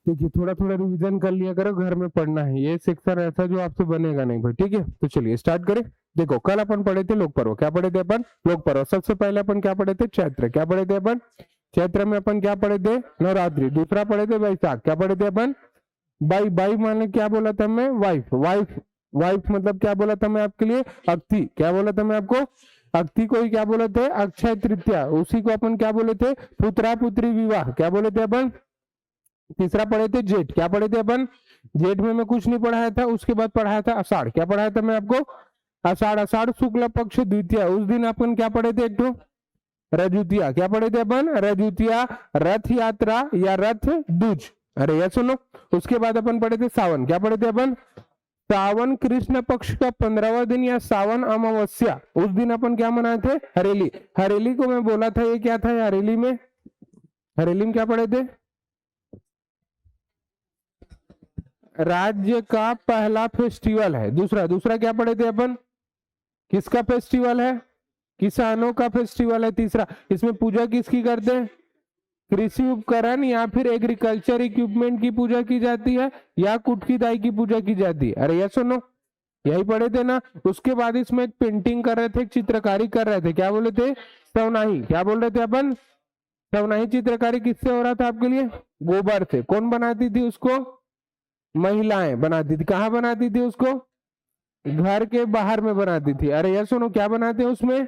देखिए थोड़ा थोड़ा रिवीजन कर लिया करो, घर में पढ़ना है, ये सेक्शन ऐसा जो आपसे बनेगा नहीं भाई, ठीक है। तो चलिए स्टार्ट करें। देखो कल अपन पढ़े थे लोक पर्व, क्या पढ़े थे अपन? लोक पर्व। सबसे पहले अपन क्या पढ़े थे? चैत्र। क्या पढ़े थे अपन? चैत्र में अपन क्या पढ़े थे? नवरात्रि। दूसरा पढ़े थे वैशाख। क्या पढ़े थे अपन? बाई। बाई माने क्या बोला था मैं? वाइफ। वाइफ। वाइफ मतलब क्या बोला था मैं आपके लिए? अक्ति। क्या बोला था मैं आपको? अक्ति को ही क्या बोले थे? अक्षय तृतीया। उसी को अपन क्या बोले थे? पुत्रा पुत्री विवाह। क्या बोले थे अपन? तीसरा पढ़े थे जेठ। क्या पढ़े थे अपन? जेठ में मैं कुछ नहीं पढ़ाया था, उसके बाद पढ़ाया था आषाढ़। क्या पढ़ाया था मैं आपको? आषाढ़। आषाढ़ शुक्ल पक्ष द्वितीया, उस दिन अपन क्या पढ़े थे? एक तो रजुतिया। क्या पढ़े थे अपन? रजुतिया, रथ यात्रा या रथ दूज। अरे ये सुनो। उसके बाद अपन पढ़े थे सावन। क्या पढ़े थे अपन? सावन कृष्ण पक्ष का 15वां दिन या सावन अमावस्या, उस दिन अपन क्या मनाए थे? हरेली। हरेली को मैं बोला था ये क्या था? हरेली में, हरेली में क्या पढ़े थे? राज्य का पहला फेस्टिवल है। दूसरा, दूसरा क्या पढ़े थे अपन? किसका फेस्टिवल है? किसानों का फेस्टिवल है। तीसरा, इसमें पूजा किसकी करते हैं? कृषि उपकरण या फिर एग्रीकल्चर इक्विपमेंट की पूजा की जाती है, या कुटकी दाई की पूजा की जाती है। अरे ये सुनो, यही पढ़े थे ना। उसके बाद इसमें एक पेंटिंग कर रहे थे, एक चित्रकारी कर रहे थे, क्या बोले थे? सवनाही। क्या बोल रहे थे अपन? सवनाही चित्रकारी किससे हो रहा था आपके लिए? गोबर से। कौन बनाती थी उसको? महिलाएं बनाती थी। कहाँ बनाती थी उसको? घर के बाहर में बनाती थी। अरे यार सुनो, क्या बनाते हैं उसमें?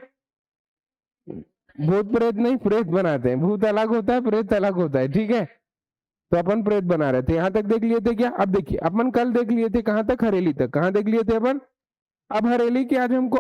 भूत प्रेत नहीं, प्रेत बनाते हैं। भूत अलग होता है, प्रेत अलग होता है, ठीक है। तो अपन प्रेत बना रहे थे। यहां तक देख लिए थे क्या? अब देखिए अपन कल देख लिए थे कहां तक? हरेली तक। कहां देख लिए थे अपन? अब हरेली की आज हमको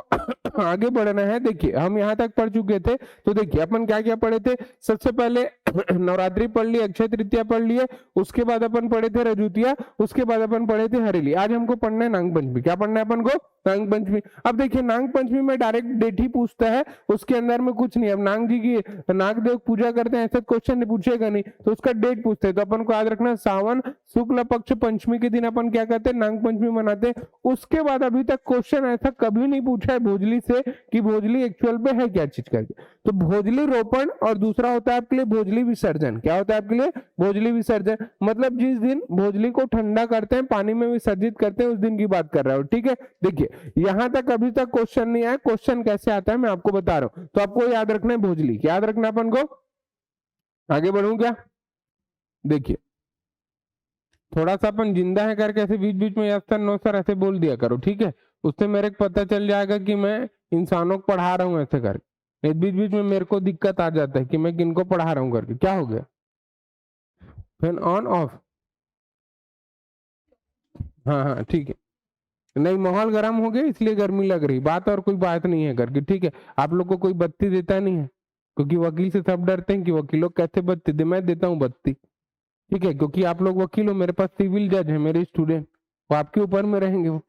आगे बढ़ना है। देखिए हम यहाँ तक पढ़ चुके थे, तो देखिए अपन क्या क्या पढ़े थे। सबसे पहले नवरात्रि पढ़ लिए, अक्षय तृतीया पढ़ लिए, उसके बाद अपन पढ़े थे रजुतिया, उसके बाद अपन पढ़े थे हरेली। आज हमको पढ़ना है नाग पंचमी। क्या पढ़ना है अपन को? नाग पंचमी। अब देखिए नाग पंचमी में डायरेक्ट डेट ही पूछता है, उसके अंदर में कुछ नहीं। अब नाग जी की, नाग देव पूजा करते हैं, ऐसा क्वेश्चन नहीं पूछेगा नहीं, तो उसका डेट पूछते हैं। तो अपन को याद रखना, सावन शुक्ल पक्ष पंचमी के दिन अपन क्या करते हैं? नाग पंचमी मनाते हैं। उसके बाद अभी तक क्वेश्चन ऐसा कभी नहीं पूछा है भोजली से कि भोजली एक्चुअल पे है क्या चीज करके। तो भोजली रोपण, और दूसरा होता है आपके लिए भोजली विसर्जन। क्या होता है आपके लिए? भोजली विसर्जन मतलब जिस दिन भोजली को ठंडा करते हैं, पानी में विसर्जित करते हैं, उस दिन की बात कर रहा हूँ, ठीक है। देखिए यहां तक अभी तक क्वेश्चन नहीं आया। क्वेश्चन कैसे आता है मैं आपको बता रहा हूँ। तो आपको याद रखना है भोजली। क्या याद रखना है अपन को? आगे बढ़ू क्या? देखिए थोड़ा सा अपन जिंदा है करके ऐसे बीच बीच में यस सर नो सर ऐसे बोल दिया करो, ठीक है। उससे मेरे को पता चल जाएगा कि मैं इंसानों को पढ़ा रहा हूँ ऐसे करके। बीच बीच में मेरे को दिक्कत आ जाता है कि मैं किनको पढ़ा रहा हूँ करके। क्या हो गया? Fan on off? हाँ हाँ ठीक है। नहीं माहौल गर्म हो गया इसलिए गर्मी लग रही, बात और कोई बात नहीं है करके, ठीक है। आप लोग को कोई बत्ती देता नहीं है, क्योंकि वकील से सब डरते हैं कि वकील लोग कैसे बत्ती दे। मैं देता हूँ बत्ती, ठीक है, क्योंकि आप लोग वकील हो, मेरे पास सिविल जज है, मेरे स्टूडेंट, वो आपके ऊपर में रहेंगे वो,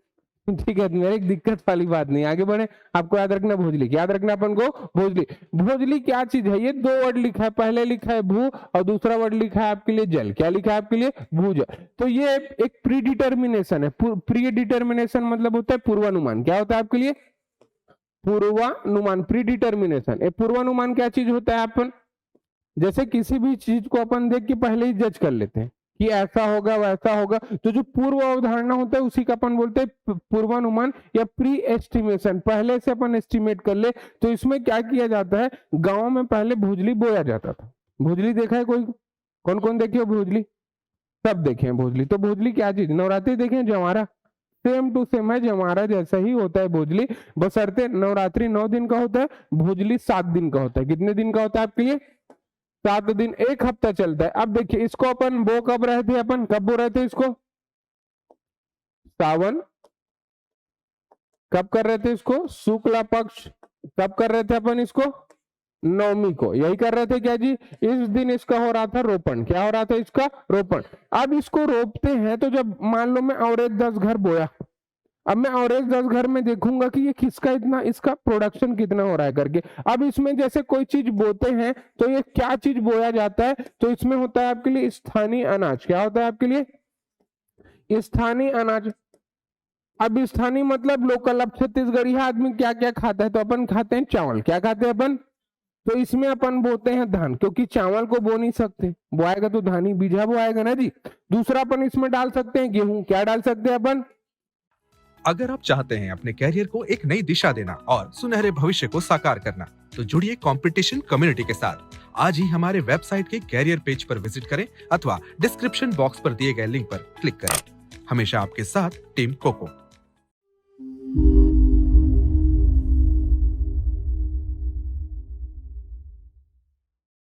ठीक है। मेरे एक दिक्कत वाली बात नहीं। आगे बढ़े। आपको याद रखना भोजली। याद रखना अपन को भोजली। भोजली क्या चीज है? ये दो वर्ड लिखा है, पहले लिखा है भू और दूसरा वर्ड लिखा है आपके लिए जल। क्या लिखा है आपके लिए? भूजल। तो ये एक प्री डिटर्मिनेशन है। प्री डिटर्मिनेशन मतलब होता है पूर्वानुमान। क्या होता है आपके लिए? पूर्वानुमान, प्री डिटर्मिनेशन। पूर्वानुमान क्या चीज होता है? अपन जैसे किसी भी चीज को अपन देख के पहले ही जज कर लेते हैं कि ऐसा होगा वैसा होगा, तो जो पूर्व अवधारणा होता है उसी का अपन बोलते हैं पूर्वानुमान या प्री एस्टिमेशन। पहले से अपन एस्टिमेट कर ले। तो इसमें क्या किया जाता है? गांव में पहले भुजली बोया जाता था। भुजली देखा है कोई? कौन कौन देखे हो भुजली? सब देखे हैं भोजली। तो भोजली क्या चीज? नवरात्रि देखे हैं जवारा, सेम टू सेम है, जवारा जैसा ही होता है भोजली। बशर्ते नवरात्रि 9 दिन का होता है, भोजली 7 दिन का होता है। कितने दिन का होता है आपके लिए? 7 दिन, एक हफ्ता चलता है। अब देखिए इसको अपन बो कब रहे थे? अपन कब बो रहे थे इसको? सावन। कब कर रहे थे इसको? शुक्ला पक्ष। कब कर रहे थे अपन इसको? नवमी को। यही कर रहे थे क्या जी? इस दिन इसका हो रहा था रोपण। क्या हो रहा था इसका? रोपण। अब इसको रोपते हैं तो जब मान लो मैं एवरेज 10 घर बोया, अब मैं एवरेज 10 घर में देखूंगा कि ये किसका इतना, इसका प्रोडक्शन कितना हो रहा है करके। अब इसमें जैसे कोई चीज बोते हैं तो ये क्या चीज बोया जाता है? तो इसमें होता है आपके लिए स्थानीय अनाज। क्या होता है आपके लिए? स्थानीय अनाज। अब स्थानीय मतलब लोकल। अब छत्तीसगढ़ी आदमी क्या क्या खाता है? तो अपन खाते हैं चावल। क्या खाते हैं अपन? तो इसमें अपन बोते हैं धान, क्योंकि चावल को बो नहीं सकते, बोआएगा तो धान ही बीजा बोआएगा ना जी। दूसरा अपन इसमें डाल सकते हैं गेहूं। क्या डाल सकते हैं अपन? अगर आप चाहते हैं अपने कैरियर को एक नई दिशा देना और सुनहरे भविष्य को साकार करना, तो जुड़िए कंपटीशन कम्युनिटी के साथ। आज ही हमारे वेबसाइट के कैरियर पेज पर विजिट करें अथवा डिस्क्रिप्शन बॉक्स पर दिए गए लिंक पर क्लिक करें। हमेशा आपके साथ टीम कोको।